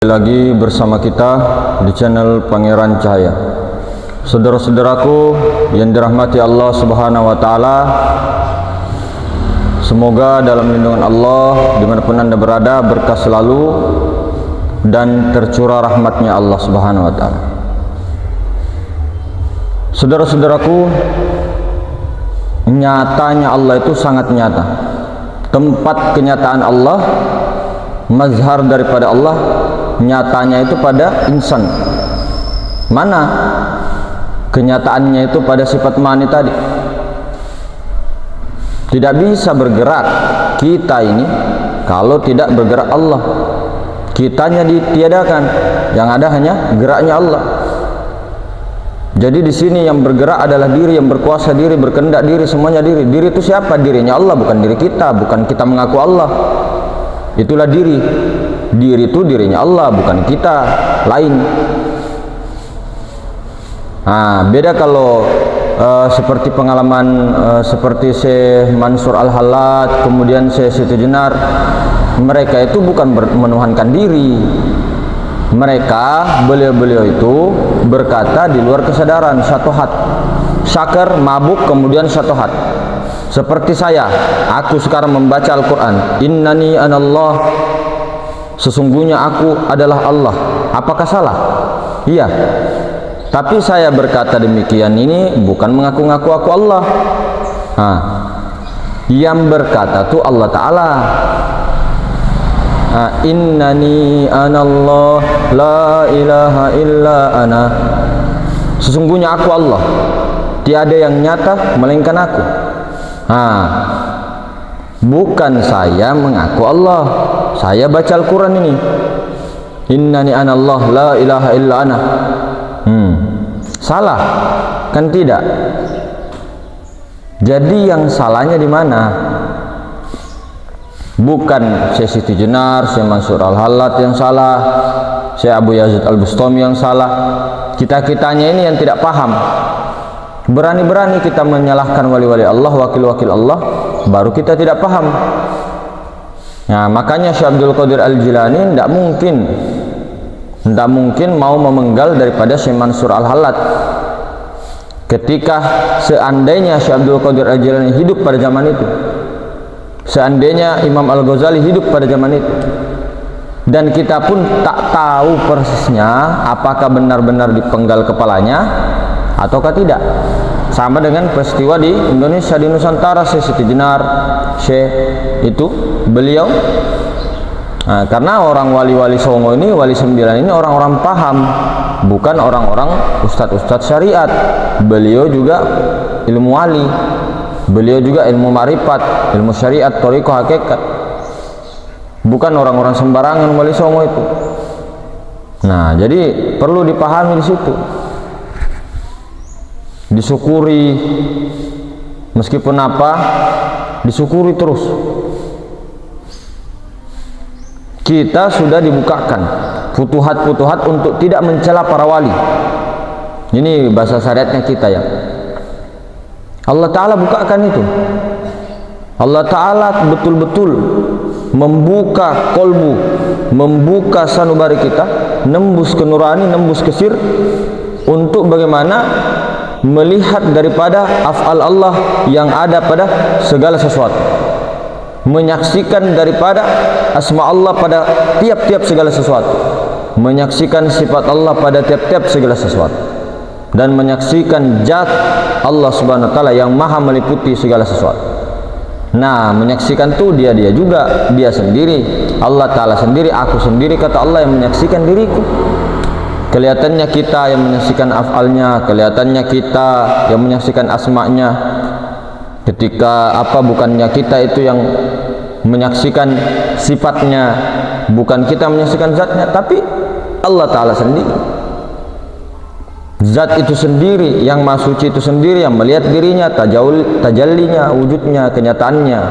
Lagi bersama kita di channel Pangeran Cahaya. Saudara-saudaraku yang dirahmati Allah Subhanahu wa Ta'ala, semoga dalam lindungan Allah dimanapun Anda berada berkah selalu dan tercurah rahmatnya Allah Subhanahu wa Ta'ala. Saudara-saudaraku, nyatanya Allah itu sangat nyata. Tempat kenyataan Allah, mazhar daripada Allah, nyatanya itu pada insan. Mana kenyataannya itu pada sifat mani tadi. Tidak bisa bergerak kita ini kalau tidak bergerak Allah. Kitanya ditiadakan, yang ada hanya geraknya Allah. Jadi di sini yang bergerak adalah diri, yang berkuasa diri, berkehendak diri, semuanya diri. Diri itu siapa? Dirinya Allah, bukan diri kita, bukan kita mengaku Allah. Itulah diri. Diri itu dirinya Allah, bukan kita, lain. Nah, beda kalau seperti pengalaman seperti Syekh Mansur Al-Hallat, kemudian Syekh Siti Jenar. Mereka itu bukan menuhankan diri. Mereka, beliau-beliau itu berkata di luar kesadaran, satu hat, syakar, mabuk, kemudian satu hat. Seperti saya, aku sekarang membaca Al-Quran, innani anallah, sesungguhnya aku adalah Allah. Apakah salah? Iya. Tapi saya berkata demikian ini bukan mengaku-ngaku aku Allah. Nah, yang berkata itu Allah Ta'ala. Innani anallah la ilaha illa ana, sesungguhnya aku Allah, tiada yang nyata melainkan aku. Bukan saya mengaku Allah, saya baca Al-Quran ini, innani anallah la ilaha illa ana. Salah kan? Tidak. Jadi yang salahnya di mana? Bukan Syekh Siti Jenar, Syekh Mansur Al-Hallat yang salah, Syekh Abu Yazid Al-Bustami yang salah. Kita-kitanya ini yang tidak paham. Berani-berani kita menyalahkan wali-wali Allah, wakil-wakil Allah, baru kita tidak paham. Nah, makanya Syekh Abdul Qadir Al-Jilani tidak mungkin mau memenggal daripada Syekh Mansur Al-Hallat. Ketika seandainya Syekh Abdul Qadir Al-Jilani hidup pada zaman itu, seandainya Imam Al-Ghazali hidup pada zaman itu, dan kita pun tak tahu persisnya apakah benar-benar dipenggal kepalanya ataukah tidak. Sama dengan peristiwa di Indonesia, di Nusantara, Syekh Siti Jenar, Syekh itu beliau. Nah, karena orang wali-wali Songo ini, wali 9 ini orang-orang paham, bukan orang-orang ustadz-ustadz syariat. Beliau juga ilmu wali, beliau juga ilmu marifat, ilmu syariat, thariqah, hakikat. Bukan orang-orang sembarangan wali Songo itu. Nah, jadi perlu dipahami di situ. Disyukuri, meskipun apa, disyukuri terus. Kita sudah dibukakan futuhat-futuhat untuk tidak mencela para wali. Ini bahasa syariatnya kita ya. Allah Ta'ala bukakan itu. Allah Ta'ala betul-betul membuka kolbu, membuka sanubari kita, nembus ke nurani, nembus ke sir, untuk bagaimana melihat daripada af'al Allah yang ada pada segala sesuatu, menyaksikan daripada asma Allah pada tiap-tiap segala sesuatu, menyaksikan sifat Allah pada tiap-tiap segala sesuatu, dan menyaksikan zat Allah Subhanahu wa Ta'ala yang maha meliputi segala sesuatu. Nah, menyaksikan tuh dia juga, dia sendiri, Allah Ta'ala sendiri, aku sendiri, kata Allah, yang menyaksikan diriku. Kelihatannya kita yang menyaksikan af'alnya, kelihatannya kita yang menyaksikan asma'nya. Ketika apa, bukannya kita itu yang menyaksikan sifatnya, bukan kita menyaksikan zatnya, tapi Allah Ta'ala sendiri. Zat itu sendiri, yang maha suci itu sendiri, yang melihat dirinya, tajallinya, wujudnya, kenyataannya.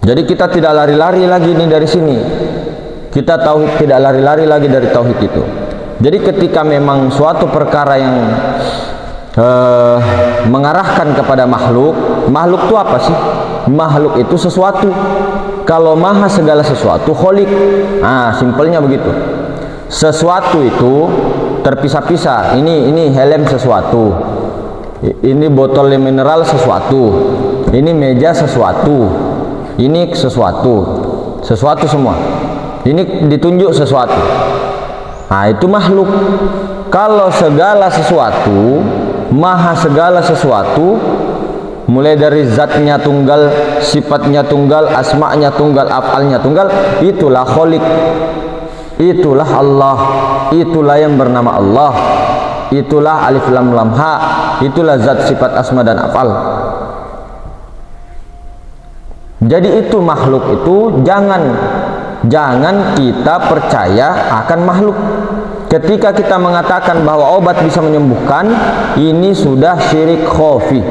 Jadi kita tidak lari-lari lagi nih dari sini. Kita tauhid, tidak lari-lari lagi dari tauhid itu. Jadi ketika memang suatu perkara yang mengarahkan kepada makhluk, makhluk itu apa sih? makhluk itu sesuatu. Kalau maha segala sesuatu, kholik. Nah, simpelnya begitu. Sesuatu itu terpisah-pisah. Ini helm sesuatu, ini botol mineral sesuatu, ini meja sesuatu, ini sesuatu semua. Ini ditunjuk sesuatu. Nah, itu makhluk. Kalau segala sesuatu, maha segala sesuatu, mulai dari zatnya tunggal, sifatnya tunggal, asma'nya tunggal, af'alnya tunggal, itulah kholik, itulah Allah, itulah yang bernama Allah, itulah alif lam lam ha, itulah zat, sifat, asma dan af'al. Jadi itu makhluk itu jangan kita percaya akan makhluk. Ketika kita mengatakan bahwa obat bisa menyembuhkan, ini sudah syirik khafi.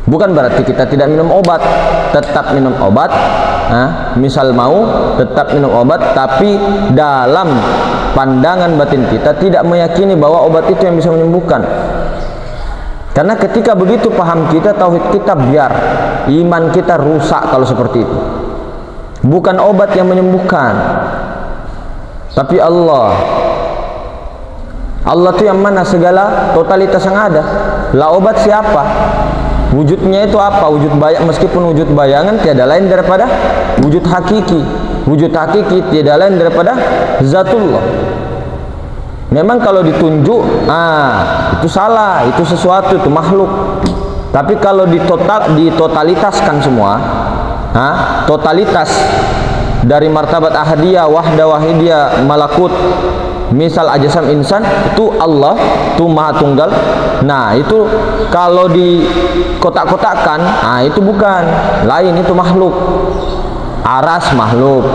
Bukan berarti kita tidak minum obat, tetap minum obat. Misal mau tetap minum obat, tapi dalam pandangan batin kita tidak meyakini bahwa obat itu yang bisa menyembuhkan. Karena ketika begitu paham kita, tauhid kita biar, iman kita rusak kalau seperti itu. Bukan obat yang menyembuhkan, tapi Allah. Allah itu yang mana segala totalitas yang ada. Lah obat siapa? Wujudnya itu apa? Wujud meskipun wujud bayangan tiada lain daripada wujud hakiki. Wujud hakiki tiada lain daripada zatullah. Memang kalau ditunjuk, itu salah, itu sesuatu, itu makhluk. Tapi kalau ditotalitaskan semua, totalitas dari martabat ahadiyah, wahda wahidiyah, malakut, misal ajasam insan, itu Allah, itu maha tunggal. Nah, itu kalau di kotak-kotakkan, itu bukan, lain, itu makhluk. Aras makhluk,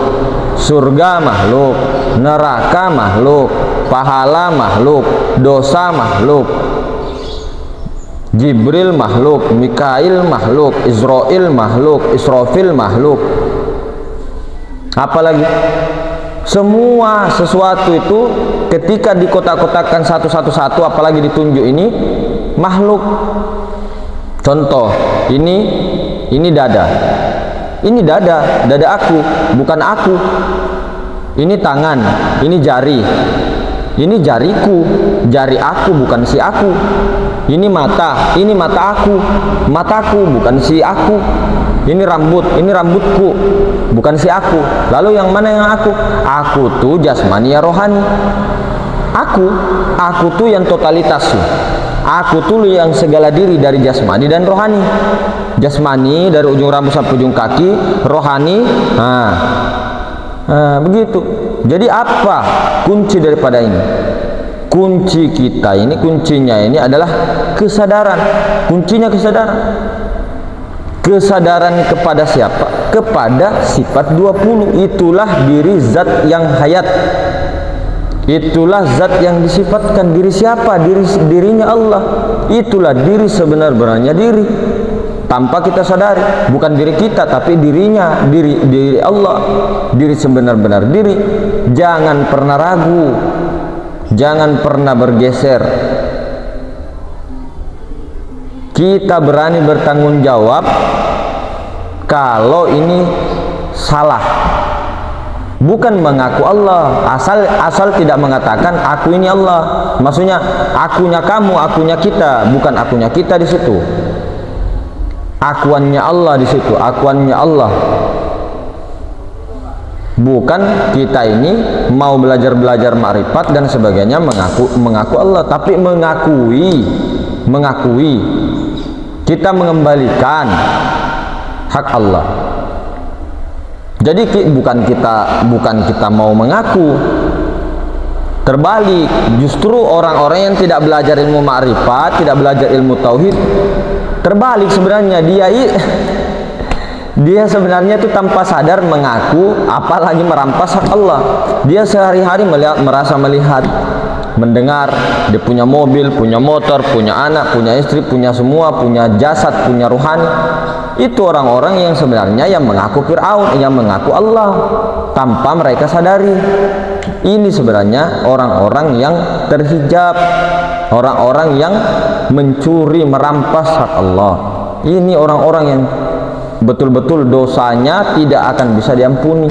surga makhluk, neraka makhluk, pahala makhluk, dosa makhluk, Jibril makhluk, Mikail makhluk, Israel makhluk, Israfil makhluk. Apalagi semua sesuatu itu ketika dikotak-kotakkan satu-satu, apalagi ditunjuk, ini makhluk. Contoh, ini dada. Ini dada aku, bukan aku. Ini tangan, ini jari. Ini jariku, jari aku, bukan si aku. Ini mata aku, mataku, bukan si aku. Ini rambutku, bukan si aku. Lalu yang mana yang aku? Aku tuh jasmani ya rohani. Aku tuh yang totalitas. Aku tuh yang segala diri dari jasmani dan rohani. Jasmani dari ujung rambut sampai ujung kaki, rohani, begitu. Jadi apa kunci daripada ini? Kunci kita ini, kuncinya ini adalah kesadaran. Kuncinya kesadaran. Kesadaran kepada siapa? Kepada sifat 20. Itulah diri zat yang hayat. Itulah zat yang disifatkan. Diri siapa? Dirinya Allah. Itulah diri sebenar-benarnya diri. Tanpa kita sadari, bukan diri kita, tapi dirinya, diri Allah, diri sebenar-benar diri. Jangan pernah ragu, jangan pernah bergeser. Kita berani bertanggung jawab kalau ini salah. Bukan mengaku Allah, asal tidak mengatakan aku ini Allah. Maksudnya akunya kamu, akunya kita, bukan akunya kita di situ. Akuannya Allah di situ, akuannya Allah. Bukan kita ini mau belajar makrifat dan sebagainya mengaku Allah, tapi mengakui kita mengembalikan hak Allah. Jadi bukan kita mau mengaku. Terbalik, justru orang-orang yang tidak belajar ilmu makrifat, tidak belajar ilmu tauhid, terbalik sebenarnya, dia sebenarnya itu tanpa sadar mengaku, apalagi merampas hak Allah. Dia sehari-hari merasa melihat, mendengar, dia punya mobil, punya motor, punya anak, punya istri, punya semua, punya jasad, punya ruhani. Itu orang-orang yang sebenarnya yang mengaku Fir'aun, yang mengaku Allah tanpa mereka sadari. Ini sebenarnya orang-orang yang terhijab, orang-orang yang mencuri, merampas hak Allah. Ini orang-orang yang betul-betul dosanya tidak akan bisa diampuni.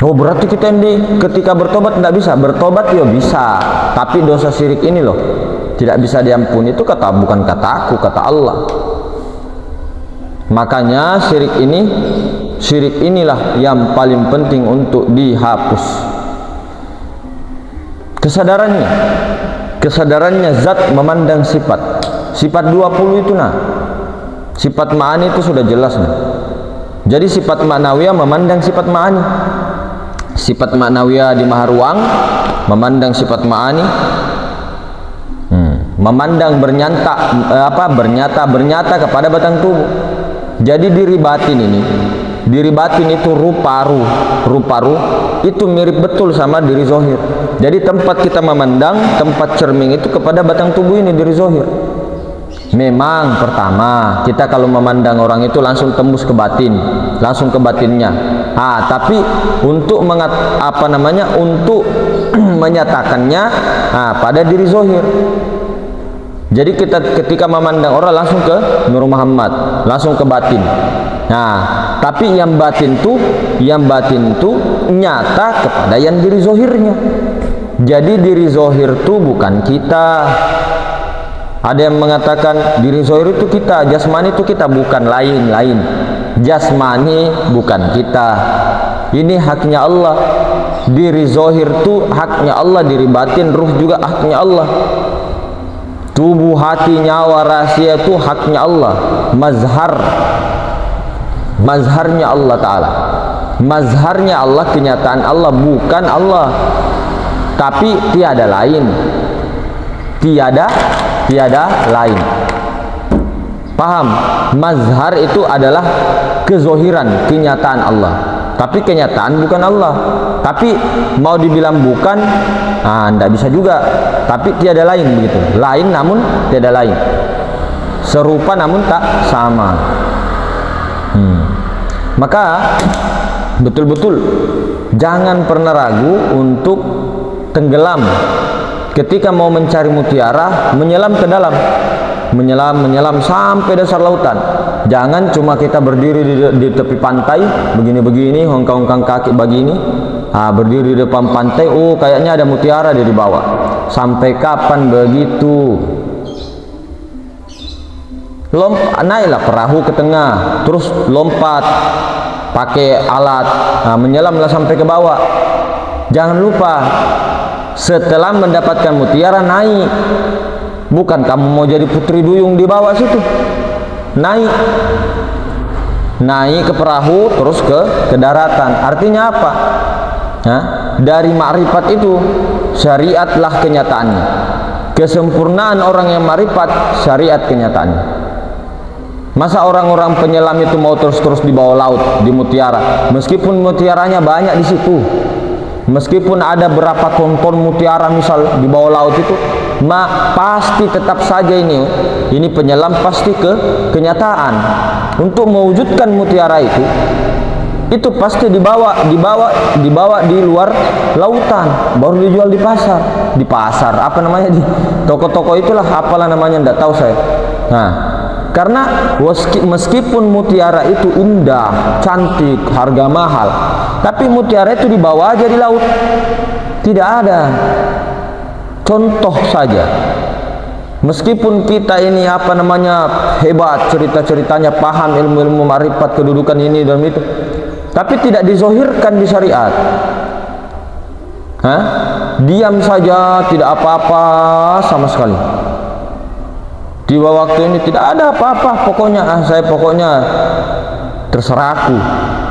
Oh, berarti kita ini ketika bertobat tidak bisa? Bertobat ya bisa, tapi dosa syirik ini loh tidak bisa diampuni. Itu bukan kata aku, kata Allah. Makanya syirik inilah yang paling penting untuk dihapus. Kesadarannya zat memandang sifat 20 itu sifat ma'ani itu sudah jelas Jadi sifat ma'nawiyah memandang sifat ma'ani. Sifat ma'nawiyah di maha ruang memandang sifat ma'ani. Memandang bernyata kepada batang tubuh. Jadi diri batin itu rupa-ruh itu mirip betul sama diri zohir. Jadi tempat kita memandang, tempat cerming itu kepada batang tubuh ini, diri zohir. Memang pertama kita kalau memandang orang itu langsung tembus ke batin, langsung ke batinnya. Tapi untuk untuk menyatakannya pada diri zohir. Jadi kita ketika memandang orang langsung ke Nur Muhammad, langsung ke batin. Tapi yang batin tuh nyata kepada yang diri zohirnya. Jadi diri zohir tuh bukan kita. Ada yang mengatakan diri zohir itu kita, jasmani itu kita, bukan, lain. Jasmani bukan kita. Ini haknya Allah. Diri zohir tuh haknya Allah, diri batin, ruh juga haknya Allah. Tubuh, hati, nyawa, rahasia itu haknya Allah. Mazharnya Allah Ta'ala. Mazharnya Allah, kenyataan Allah, bukan Allah. Tapi tiada lain. Tiada lain. Paham? Mazhar itu adalah kezohiran, kenyataan Allah. Tapi kenyataan bukan Allah. Tapi mau dibilang bukan, tidak bisa juga. Tapi tiada lain begitu. Lain namun tiada lain. Serupa namun tak sama. Maka betul-betul jangan pernah ragu untuk tenggelam ketika mau mencari mutiara, menyelam ke dalam, menyelam sampai dasar lautan. Jangan cuma kita berdiri di tepi pantai begini-begini, hongkang-hongkang kaki begini, berdiri di depan pantai, kayaknya ada mutiara di bawah. Sampai kapan begitu? Naiklah perahu ke tengah, terus lompat pakai alat, menyelamlah sampai ke bawah. Jangan lupa, setelah mendapatkan mutiara naik. Bukan kamu mau jadi putri duyung di bawah situ. Naik ke perahu terus ke daratan. Artinya apa? Dari ma'rifat itu syariatlah kenyataannya. Kesempurnaan orang yang ma'rifat, syariat kenyataannya. Masa orang-orang penyelam itu mau terus-terus di bawah laut, di mutiara, meskipun mutiaranya banyak di situ, meskipun ada berapa ton-ton mutiara misal di bawah laut itu, pasti tetap saja ini penyelam pasti ke kenyataan. Untuk mewujudkan mutiara itu pasti dibawa di luar lautan, baru dijual di pasar apa namanya, di toko-toko itulah, apalah namanya, tidak tahu saya. Karena meskipun mutiara itu indah, cantik, harga mahal, tapi mutiara itu dibawa aja di laut, tidak ada. Contoh saja, meskipun kita ini hebat, cerita-ceritanya, paham ilmu-ilmu ma'rifat, kedudukan ini dan itu, tapi tidak dizohirkan di syariat. Diam saja, tidak apa-apa sama sekali. Di waktu ini tidak ada apa-apa, pokoknya saya terserah aku.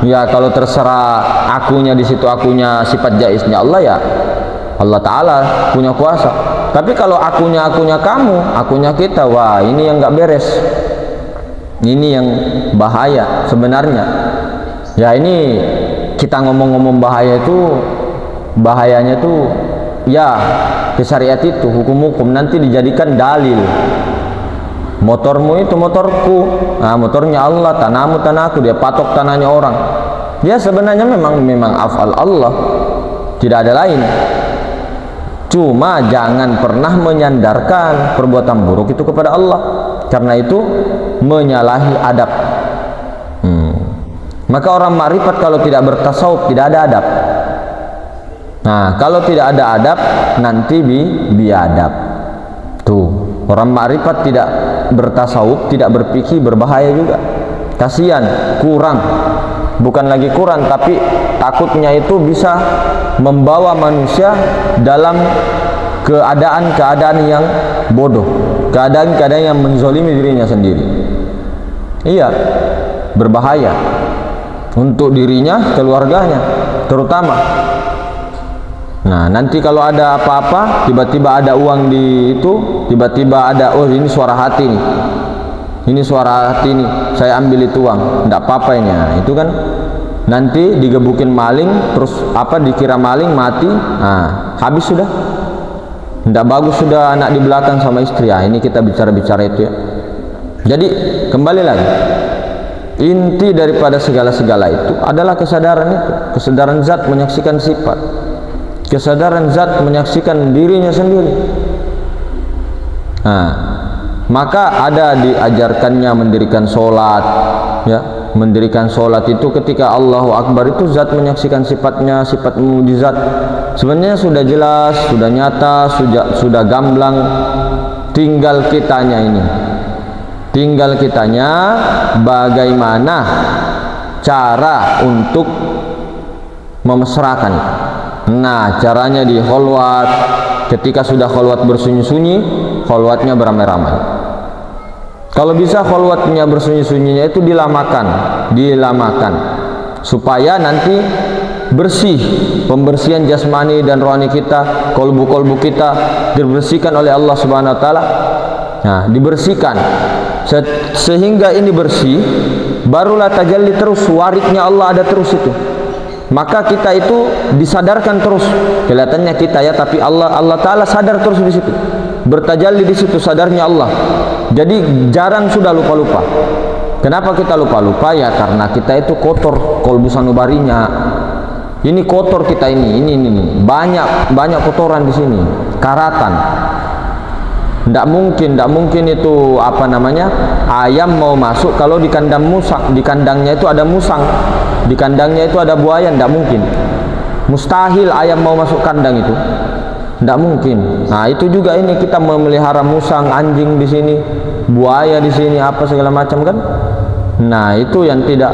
Ya, kalau terserah akunya di situ, akunya sifat jaiznya Allah, ya Allah Ta'ala punya kuasa. Tapi kalau akunya kamu, akunya kita, wah ini yang nggak beres. Ini yang bahaya sebenarnya. Ya, ini kita ngomong-ngomong bahaya itu, bahayanya tuh ya ke syariat itu, hukum-hukum nanti dijadikan dalil. Motormu itu motorku, motornya Allah, tanahmu tanahku, dia patok tanahnya orang. Ya sebenarnya memang afal Allah, tidak ada lain. Cuma jangan pernah menyandarkan perbuatan buruk itu kepada Allah, karena itu menyalahi adab. Maka orang makrifat kalau tidak bertasawuf tidak ada adab. Nah, kalau tidak ada adab nanti biadab. Tuh, orang makrifat tidak bertasawuf, tidak berpikir, berbahaya juga. Kasihan, kurang. Bukan lagi kurang, tapi takutnya itu bisa membawa manusia dalam keadaan-keadaan yang bodoh, keadaan-keadaan yang menzolimi dirinya sendiri. Iya, berbahaya untuk dirinya, keluarganya terutama. Nah, nanti kalau ada apa-apa, tiba-tiba ada uang di itu, tiba-tiba ada, oh ini suara hati nih, ini suara hati nih, saya ambil itu uang, tidak apa-apa ini. Nah, itu kan nanti digebukin maling, terus apa, dikira maling, mati, nah habis sudah. Tidak bagus sudah anak di belakang sama istri. Ya, ini kita bicara-bicara itu ya. Jadi kembali lagi, inti daripada segala-segala itu adalah kesadaran itu, kesadaran zat menyaksikan sifat, kesadaran zat menyaksikan dirinya sendiri. Nah, maka ada diajarkannya mendirikan sholat, ya, mendirikan sholat itu ketika Allahu Akbar itu zat menyaksikan sifatnya, sifat mujizat. Sebenarnya sudah jelas, sudah nyata, sudah gamblang. Tinggal kitanya ini, tinggal kitanya bagaimana cara untuk memesrakan. Nah, caranya di kholwat. Ketika sudah kholwat bersunyi-sunyi, kholwatnya beramai-ramai. Kalau bisa kholwatnya bersunyi-sunyinya itu dilamakan supaya nanti bersih, pembersihan jasmani dan rohani kita, kolbu-kolbu kita dibersihkan oleh Allah Subhanahu wa taala. Nah, dibersihkan sehingga ini bersih, barulah tajalli terus, waridnya Allah ada terus itu. Maka kita itu disadarkan terus, kelihatannya kita ya, tapi Allah taala sadar terus di situ, bertajalli di situ sadarnya Allah. Jadi jarang sudah lupa-lupa. Kenapa kita lupa-lupa? Ya karena kita itu kotor kolbu sanubarinya. Ini kotor kita ini banyak kotoran di sini, karatan. Tidak mungkin itu apa namanya, ayam mau masuk kalau di kandang musang, di kandangnya itu ada musang, di kandangnya itu ada buaya, tidak mungkin. Mustahil ayam mau masuk kandang itu, tidak mungkin. Nah itu juga ini kita memelihara musang, anjing di sini, buaya di sini, apa segala macam kan. Nah itu yang tidak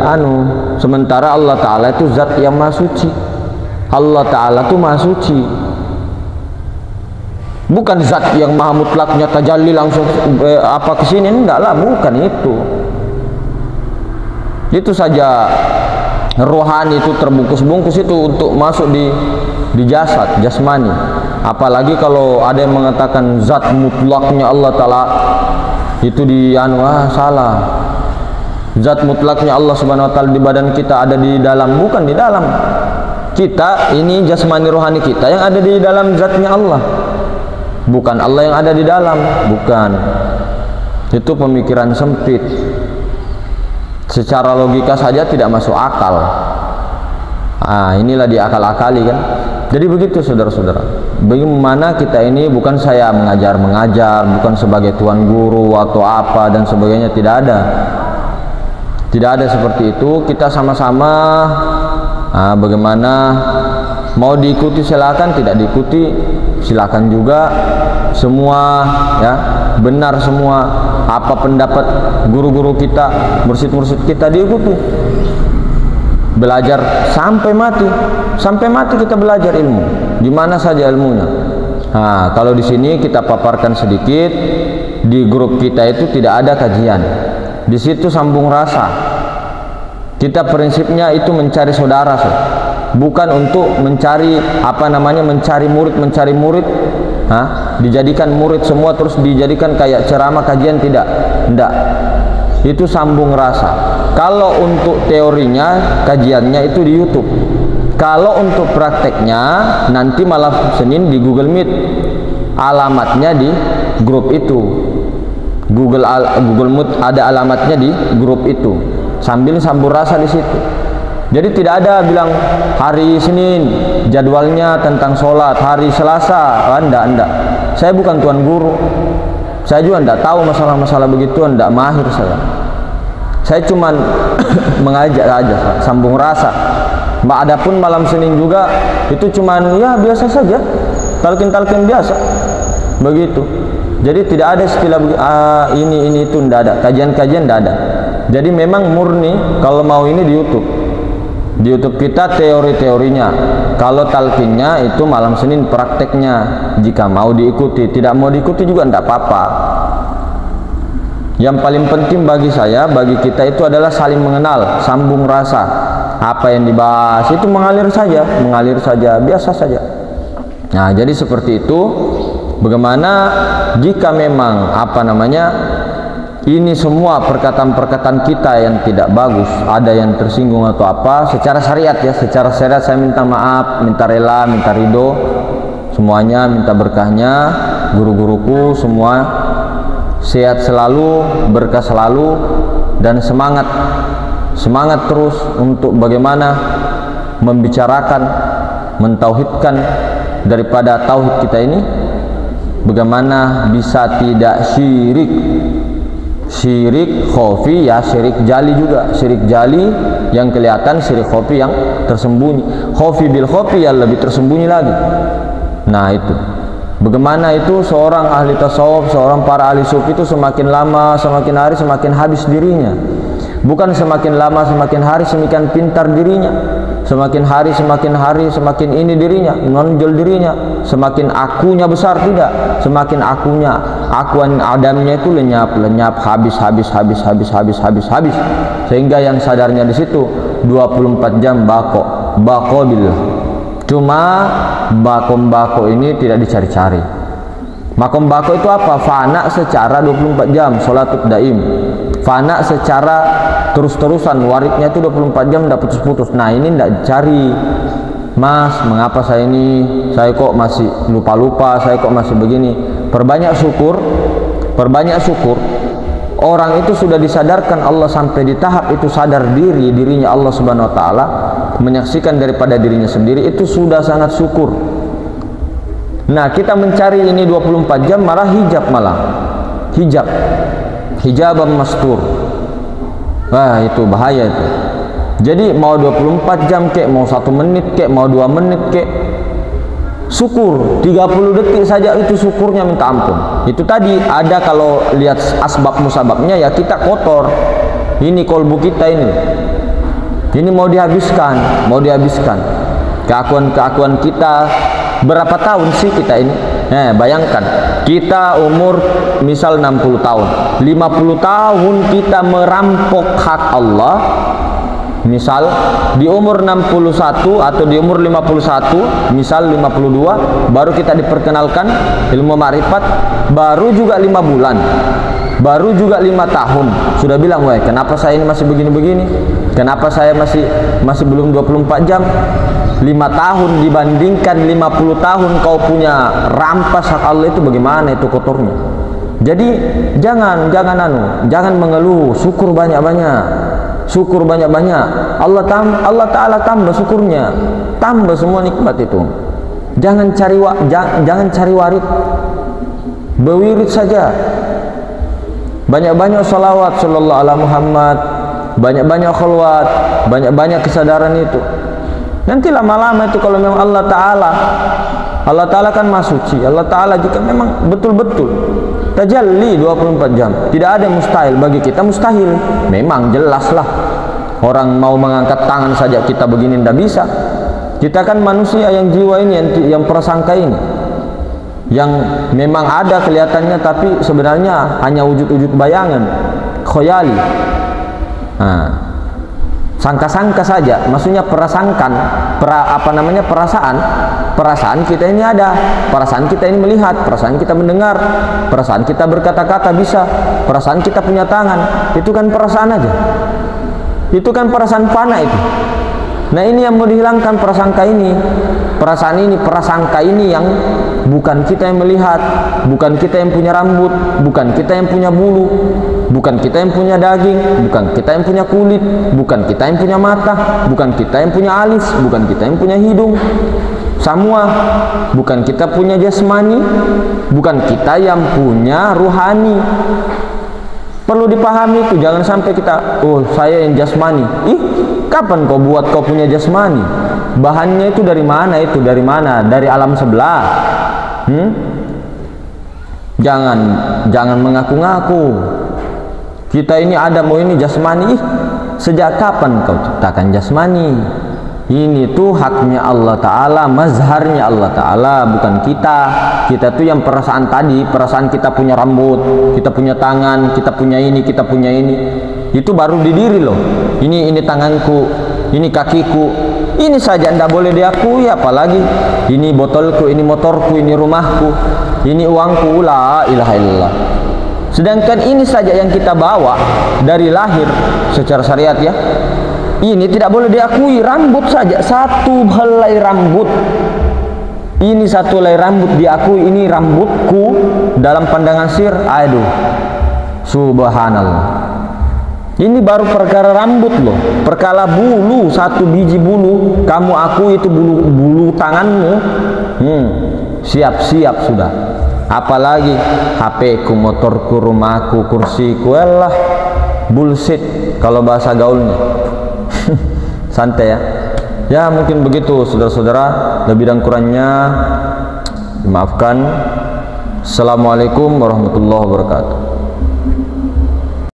sementara Allah Ta'ala itu zat yang maha suci. Allah Ta'ala itu maha suci, bukan zat yang maha mutlaknya tajalli langsung apa kesini, enggak lah, bukan itu. Itu saja rohani itu terbungkus-bungkus itu untuk masuk di jasad, jasmani. Apalagi kalau ada yang mengatakan zat mutlaknya Allah Ta'ala itu salah. Zat mutlaknya Allah Subhanahu wa taala di badan kita ada di dalam, bukan di dalam. Kita ini jasmani rohani kita yang ada di dalam zatnya Allah, bukan Allah yang ada di dalam, bukan. Itu pemikiran sempit, secara logika saja tidak masuk akal. Inilah diakal-akali kan. Jadi begitu saudara-saudara, bagaimana kita ini, bukan saya mengajar, bukan sebagai tuan guru atau apa dan sebagainya, tidak ada seperti itu. Kita sama-sama bagaimana mau diikuti silakan, tidak diikuti silakan juga. Semua ya benar semua, apa pendapat guru-guru kita, mursyid-mursyid kita diikuti. Belajar sampai mati kita belajar ilmu, di mana saja ilmunya. Nah, kalau di sini kita paparkan sedikit, di grup kita itu tidak ada kajian. Di situ sambung rasa. Kita prinsipnya itu mencari saudara, bukan untuk mencari mencari murid, dijadikan murid semua terus dijadikan kayak ceramah kajian, tidak. Itu sambung rasa. Kalau untuk teorinya, kajiannya itu di YouTube. Kalau untuk prakteknya nanti malam Senin di Google Meet. Alamatnya di grup itu. Google Meet ada alamatnya di grup itu, sambil sambung rasa di situ. Jadi tidak ada bilang hari Senin jadwalnya tentang sholat, hari Selasa, enggak. Saya bukan tuan guru, saya juga enggak tahu masalah-masalah begitu, enggak mahir saya. Saya cuman mengajak aja, sambung rasa. Adapun malam Senin juga itu cuman ya biasa saja, talqin biasa begitu. Jadi tidak ada istilah ini itu, tidak ada kajian tidak ada. Jadi memang murni kalau mau ini di YouTube kita teori-teorinya. Kalau talqinnya itu malam Senin prakteknya. Jika mau diikuti, tidak mau diikuti juga tidak apa-apa. Yang paling penting bagi saya, bagi kita itu adalah saling mengenal, sambung rasa. Apa yang dibahas itu mengalir saja, biasa saja. Nah, jadi seperti itu. Bagaimana jika memang ini semua perkataan-perkataan kita yang tidak bagus, ada yang tersinggung atau apa, secara syariat ya, secara syariat saya minta maaf, minta rela, minta ridho, semuanya, minta berkahnya, guru-guruku semua sehat selalu, berkah selalu, dan semangat terus untuk bagaimana membicarakan, mentauhidkan daripada tauhid kita ini, bagaimana bisa tidak syirik khafi ya, syirik jali juga, syirik jali yang kelihatan, syirik khafi yang tersembunyi, khafi bil khafi yang lebih tersembunyi lagi. Nah itu bagaimana itu seorang ahli tasawuf, seorang para ahli sufi itu semakin lama, semakin hari, semakin habis dirinya. Bukan semakin lama, semakin hari, semakin pintar dirinya. Semakin hari, semakin ini dirinya, menonjol dirinya. Semakin akunya besar, tidak. Semakin akuan adamnya itu lenyap, habis. Sehingga yang sadarnya di situ 24 jam bako billah. Cuma bako ini tidak dicari-cari. Makom bako itu apa? Fana secara 24 jam, sholatut daim. Fana secara terus-terusan, waridnya itu 24 jam tidak putus-putus. Nah ini tidak dicari. Mas, mengapa saya kok masih lupa-lupa, saya kok masih begini. Perbanyak syukur. Orang itu sudah disadarkan Allah sampai di tahap itu sadar dirinya Allah Subhanahu wa taala, menyaksikan daripada dirinya sendiri, itu sudah sangat syukur. Nah, kita mencari ini 24 jam malah hijaban mastur. Wah, itu bahaya itu. Jadi mau 24 jam kek, mau 1 menit kek, mau 2 menit kek, syukur 30 detik saja itu syukurnya minta ampun. Itu tadi ada, kalau lihat asbab musababnya ya kita kotor. Ini kolbu kita ini mau dihabiskan. Keakuan kita berapa tahun sih kita ini? Bayangkan kita umur misal 60 tahun, 50 tahun kita merampok hak Allah. Misal di umur 61 atau di umur 51, misal 52, baru kita diperkenalkan ilmu ma'rifat, baru juga 5 bulan, baru juga 5 tahun, sudah bilang, wah kenapa saya ini masih begini-begini, kenapa saya masih belum 24 jam. 5 tahun dibandingkan 50 tahun kau punya rampas hak Allah, itu bagaimana itu kotornya. Jadi jangan mengeluh, syukur banyak-banyak. Allah Ta'ala tambah syukurnya, tambah semua nikmat itu. Jangan cari warid, berwirid saja, banyak-banyak salawat sallallahu alaihi Muhammad, banyak-banyak khalwat, banyak-banyak kesadaran itu. Nanti lama-lama itu kalau memang Allah Ta'ala kan Maha Suci, Allah Ta'ala jika memang betul-betul tajalli 24 jam, tidak ada yang mustahil. Bagi kita mustahil, memang jelaslah. Orang mau mengangkat tangan saja kita begini tidak bisa. Kita kan manusia yang jiwa ini, yang prasangka ini, yang memang ada kelihatannya tapi sebenarnya hanya wujud-wujud bayangan, khoyali. Sangka-sangka saja, maksudnya perasaan kita ini ada, perasaan kita ini melihat, perasaan kita mendengar, perasaan kita berkata-kata bisa, perasaan kita punya tangan, itu kan perasaan aja, itu kan perasaan fana itu. Nah ini yang mau dihilangkan, prasangka ini, prasangka ini yang bukan kita yang melihat, bukan kita yang punya rambut, bukan kita yang punya bulu, bukan kita yang punya daging, bukan kita yang punya kulit, bukan kita yang punya mata, bukan kita yang punya alis, bukan kita yang punya hidung, semua bukan kita punya jasmani, bukan kita yang punya ruhani. Perlu dipahami itu, jangan sampai kita, oh saya yang jasmani. Ih, kapan kau buat kau punya jasmani? Bahannya itu dari mana itu? Dari mana? Dari alam sebelah. Jangan mengaku-ngaku. Kita ini ada mau ini jasmani. Ih, sejak kapan kau ciptakan jasmani? Ini tuh haknya Allah Ta'ala, mazharnya Allah Ta'ala, bukan kita. Kita tuh yang perasaan tadi, perasaan kita punya rambut, kita punya tangan, kita punya ini, kita punya ini. Itu baru di diri loh. Ini tanganku, ini kakiku. Ini saja tidak boleh diakui, apalagi ini botolku, ini motorku, ini rumahku, ini uangku. La ilaha illallah. Sedangkan ini saja yang kita bawa dari lahir secara syariat ya. Ini tidak boleh diakui, rambut saja, satu helai rambut. Ini satu helai rambut diakui, ini rambutku dalam pandangan sir. Aduh, subhanallah. Ini baru perkara rambut loh. Perkara bulu, satu biji bulu, kamu akui itu bulu tanganmu. Siap-siap sudah. Apalagi HP ku, motorku, rumahku, kursiku, elah bullshit kalau bahasa gaulnya. Santai ya. Ya mungkin begitu saudara-saudara, lebih dan kurangnya dimaafkan. Assalamualaikum warahmatullahi wabarakatuh.